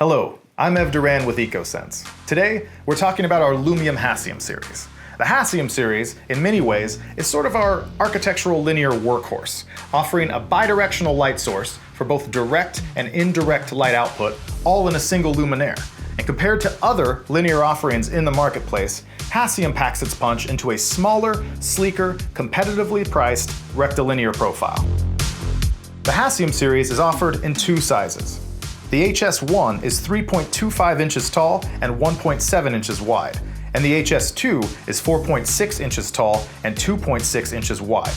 Hello, I'm Ev Duran with Ecosense. Today, we're talking about our Lumium Hassium series. The Hassium series, in many ways, is sort of our architectural linear workhorse, offering a bidirectional light source for both direct and indirect light output, all in a single luminaire. And compared to other linear offerings in the marketplace, Hassium packs its punch into a smaller, sleeker, competitively priced rectilinear profile. The Hassium series is offered in two sizes. The HS1 is 3.25 inches tall and 1.7 inches wide, and the HS2 is 4.6 inches tall and 2.6 inches wide.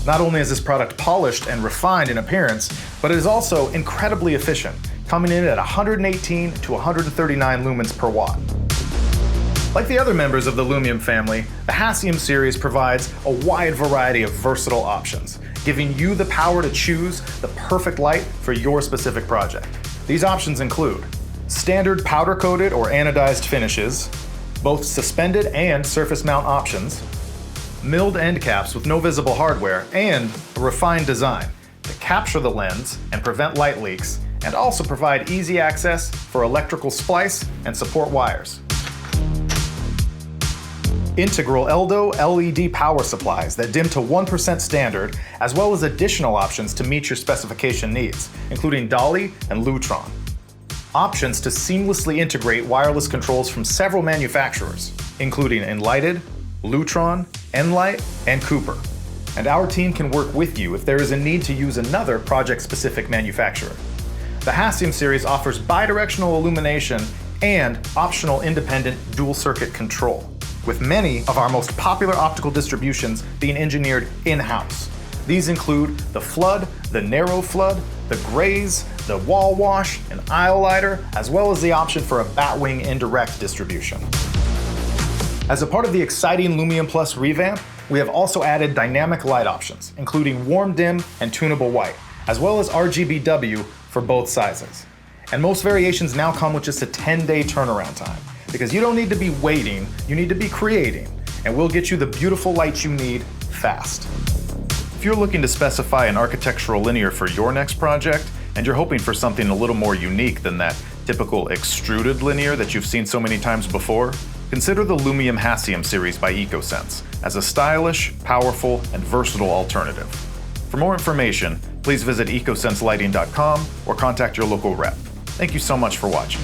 Not only is this product polished and refined in appearance, but it is also incredibly efficient, coming in at 118 to 139 lumens per watt. Like the other members of the Lumium family, the Hassium series provides a wide variety of versatile options, giving you the power to choose the perfect light for your specific project. These options include standard powder-coated or anodized finishes, both suspended and surface mount options, milled end caps with no visible hardware, and a refined design to capture the lens and prevent light leaks, and also provide easy access for electrical splice and support wires. Integral ELDO LED power supplies that dim to 1% standard, as well as additional options to meet your specification needs, including Dolly and Lutron. Options to seamlessly integrate wireless controls from several manufacturers, including Enlighted, Lutron, Enlight, and Cooper. And our team can work with you if there is a need to use another project-specific manufacturer. The Hassium series offers bidirectional illumination and optional independent dual-circuit control, with many of our most popular optical distributions being engineered in-house. These include the flood, the narrow flood, the graze, the wall wash, an aisle lighter, as well as the option for a batwing indirect distribution. As a part of the exciting Lumium Plus revamp, we have also added dynamic light options, including warm dim and tunable white, as well as RGBW for both sizes. And most variations now come with just a 10-day turnaround time, because you don't need to be waiting, you need to be creating, and we'll get you the beautiful light you need fast. If you're looking to specify an architectural linear for your next project, and you're hoping for something a little more unique than that typical extruded linear that you've seen so many times before, consider the Lumium Hassium series by Ecosense as a stylish, powerful, and versatile alternative. For more information, please visit ecosenselighting.com or contact your local rep. Thank you so much for watching.